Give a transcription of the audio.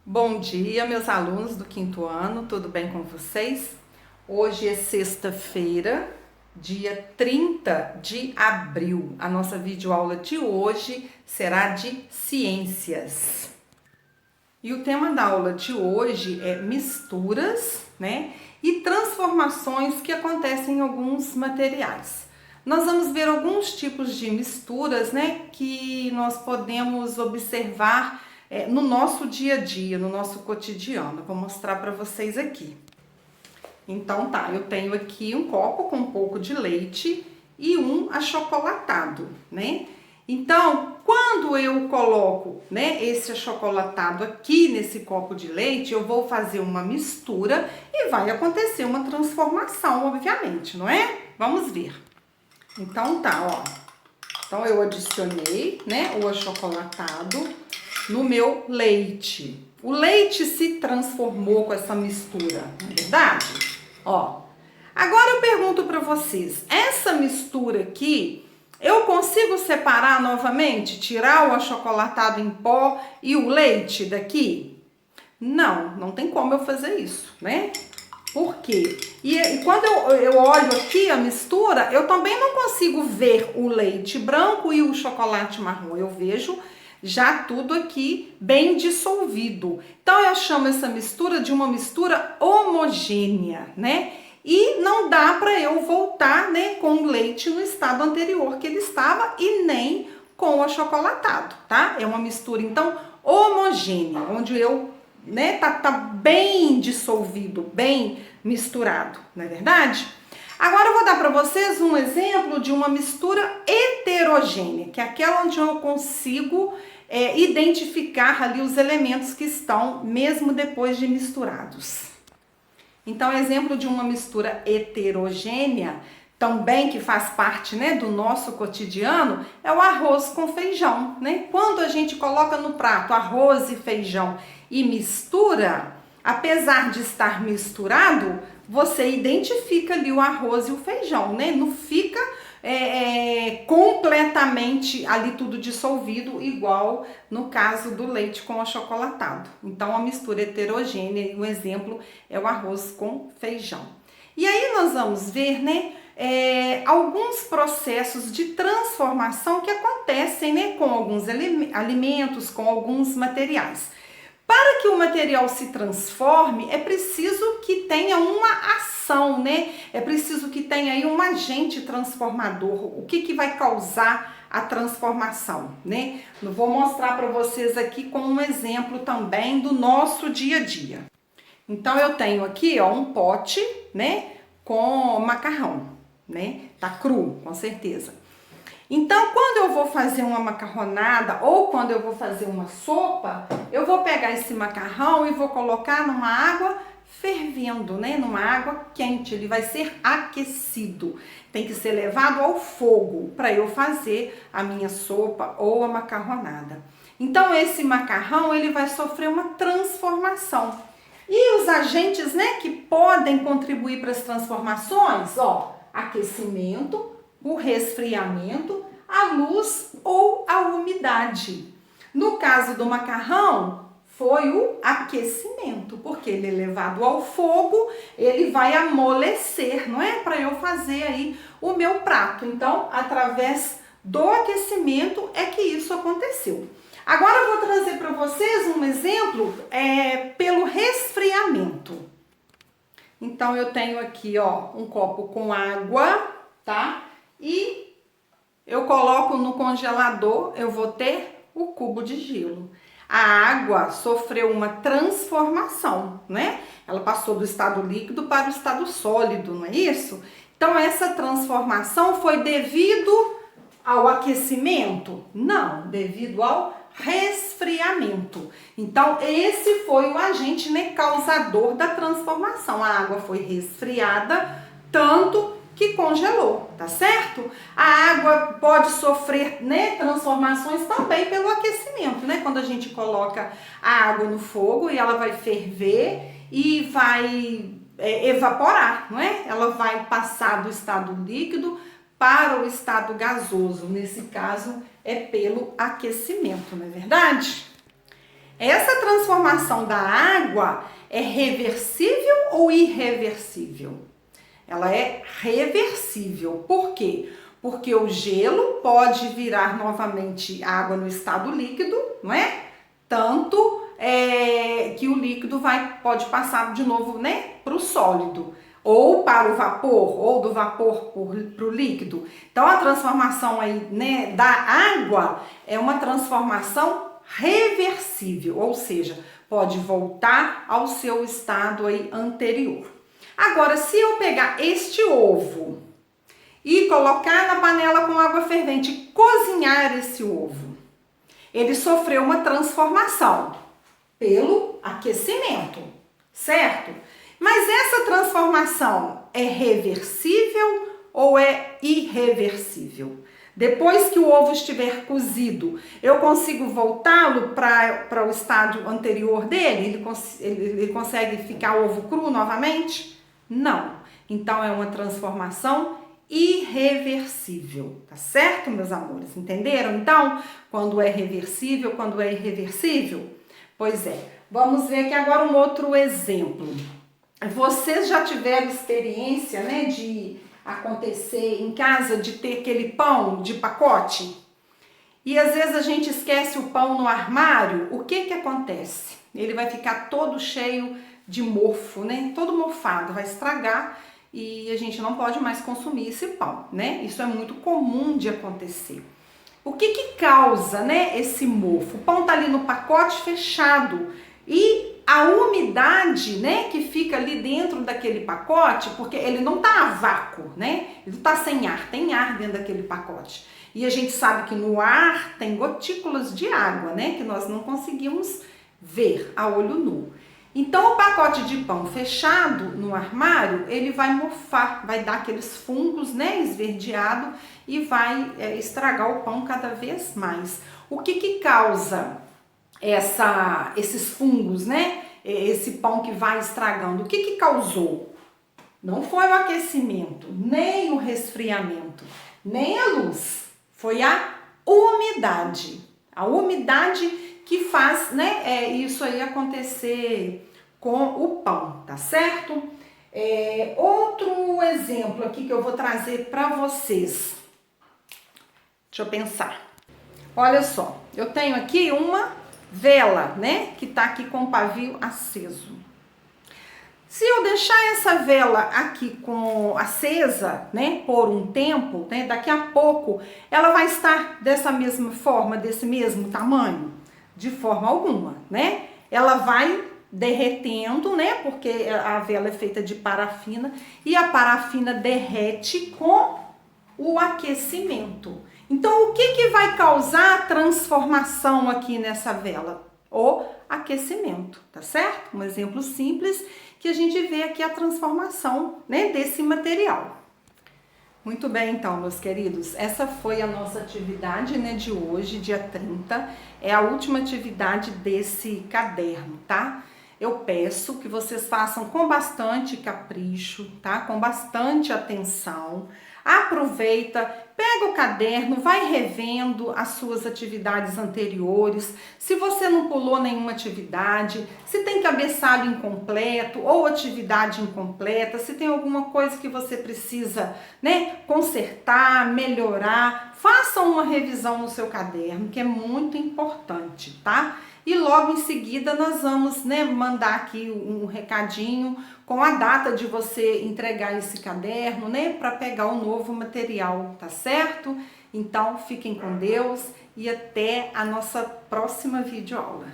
Bom dia, meus alunos do quinto ano, tudo bem com vocês? Hoje é sexta-feira, dia 30 de abril. A nossa videoaula de hoje será de ciências. E o tema da aula de hoje é misturas, e transformações que acontecem em alguns materiais. Nós vamos ver alguns tipos de misturas, que nós podemos observar no nosso dia a dia, no nosso cotidiano. Vou mostrar para vocês aqui. Então tá, eu tenho aqui um copo com um pouco de leite e um achocolatado, Então, quando eu coloco, esse achocolatado aqui nesse copo de leite, eu vou fazer uma mistura e vai acontecer uma transformação, obviamente, não é? Vamos ver. Então tá, ó. Então eu adicionei, o achocolatado no meu leite. O leite se transformou com essa mistura, não é verdade? Ó. Agora eu pergunto para vocês, essa mistura aqui, eu consigo separar novamente, tirar o achocolatado em pó e o leite daqui? Não, não tem como eu fazer isso, Por quê? E quando eu olho aqui a mistura, eu também não consigo ver o leite branco e o chocolate marrom. Eu vejo já tudo aqui bem dissolvido. Então eu chamo essa mistura de uma mistura homogênea, E não dá para eu voltar, com o leite no estado anterior que ele estava e nem com o achocolatado, tá? É uma mistura então homogênea, onde eu tá bem dissolvido, bem misturado, não é verdade? Agora eu vou dar para vocês um exemplo de uma mistura heterogênea, que é aquela onde eu consigo identificar ali os elementos que estão mesmo depois de misturados. Então, exemplo de uma mistura heterogênea, também que faz parte, do nosso cotidiano, é o arroz com feijão, Quando a gente coloca no prato arroz e feijão e mistura, apesar de estar misturado, você identifica ali o arroz e o feijão, Não fica completamente ali tudo dissolvido, igual no caso do leite com achocolatado. Então, a mistura heterogênea, um exemplo é o arroz com feijão. E aí nós vamos ver, alguns processos de transformação que acontecem, com alguns alimentos, com alguns materiais. Para que o material se transforme, é preciso que tenha uma ação, É preciso que tenha aí um agente transformador. O que vai causar a transformação, Eu vou mostrar para vocês aqui com um exemplo também do nosso dia a dia. Então, eu tenho aqui, ó, um pote, com macarrão, Tá cru, com certeza. Então, quando eu vou fazer uma macarronada ou quando eu vou fazer uma sopa, eu vou pegar esse macarrão e vou colocar numa água fervendo, numa água quente. Ele vai ser aquecido. Tem que ser levado ao fogo para eu fazer a minha sopa ou a macarronada. Então, esse macarrão, ele vai sofrer uma transformação. E os agentes, que podem contribuir para as transformações, ó, aquecimento, o resfriamento, a luz ou a umidade. No caso do macarrão, foi o aquecimento, porque ele é levado ao fogo, ele vai amolecer, não é? Para eu fazer aí o meu prato. Então, através do aquecimento é que isso aconteceu. Agora eu vou trazer para vocês um exemplo pelo resfriamento. Então, eu tenho aqui, ó, um copo com água, tá? E eu coloco no congelador, eu vou ter o cubo de gelo. A água sofreu uma transformação, Ela passou do estado líquido para o estado sólido, não é isso? Então, essa transformação foi devido ao aquecimento? Não, devido ao resfriamento. Então, esse foi o agente causador da transformação. A água foi resfriada, tanto que congelou, tá certo? A água pode sofrer, transformações também pelo aquecimento, Quando a gente coloca a água no fogo e ela vai ferver e vai evaporar, não é? Ela vai passar do estado líquido para o estado gasoso. Nesse caso, é pelo aquecimento, não é verdade? Essa transformação da água é reversível ou irreversível? Ela é reversível. Por quê? Porque o gelo pode virar novamente água no estado líquido, não é? Tanto que o líquido pode passar de novo, né, para o sólido, ou para o vapor, ou do vapor para o líquido. Então a transformação aí, né, da água é uma transformação reversível, ou seja, pode voltar ao seu estado aí anterior. Agora, se eu pegar este ovo e colocar na panela com água fervente e cozinhar esse ovo, ele sofreu uma transformação pelo aquecimento, certo? Mas essa transformação é reversível ou é irreversível? Depois que o ovo estiver cozido, eu consigo voltá-lo para o estado anterior dele? Ele consegue ficar ovo cru novamente? Não. Então é uma transformação irreversível, tá certo, meus amores? Entenderam? Então, quando é reversível, quando é irreversível? Pois é. Vamos ver aqui agora um outro exemplo. Vocês já tiveram experiência, né, de acontecer em casa de ter aquele pão de pacote? E às vezes a gente esquece o pão no armário, o que acontece? Ele vai ficar todo cheio de mofo, né? Todo mofado, vai estragar e a gente não pode mais consumir esse pão, né? Isso é muito comum de acontecer. O que causa, né, esse mofo? O pão tá ali no pacote fechado e a umidade, né, que fica ali dentro daquele pacote, porque ele não tá a vácuo, né? Ele tá sem ar, tem ar dentro daquele pacote. E a gente sabe que no ar tem gotículas de água, né, que nós não conseguimos ver a olho nu. Então o pacote de pão fechado no armário, ele vai mofar, vai dar aqueles fungos, né, esverdeado e vai estragar o pão cada vez mais. O que causa esses fungos, né? Esse pão que vai estragando, o que causou? Não foi o aquecimento, nem o resfriamento, nem a luz, foi a umidade. A umidade que faz, né, isso aí acontecer com o pão, tá certo? Outro exemplo aqui que eu vou trazer para vocês. Deixa eu pensar. Olha só, eu tenho aqui uma vela, né, que tá aqui com o pavio aceso. Se eu deixar essa vela aqui acesa, né, por um tempo, né, daqui a pouco ela vai estar dessa mesma forma, desse mesmo tamanho? De forma alguma, né? Ela vai derretendo, né, porque a vela é feita de parafina e a parafina derrete com o aquecimento. Então, o que vai causar a transformação aqui nessa vela? O aquecimento, tá certo? Um exemplo simples que a gente vê aqui a transformação, né, desse material. Muito bem, então, meus queridos, essa foi a nossa atividade, né, de hoje, dia 30. É a última atividade desse caderno, tá? Eu peço que vocês façam com bastante capricho, tá? Com bastante atenção. Aproveita, pega o caderno, vai revendo as suas atividades anteriores. Se você não pulou nenhuma atividade, se tem cabeçalho incompleto ou atividade incompleta, se tem alguma coisa que você precisa, né, consertar, melhorar, faça uma revisão no seu caderno, que é muito importante, tá? E logo em seguida nós vamos, né, mandar aqui um recadinho com a data de você entregar esse caderno, né, para pegar o novo material, tá certo? Então fiquem com Deus e até a nossa próxima videoaula.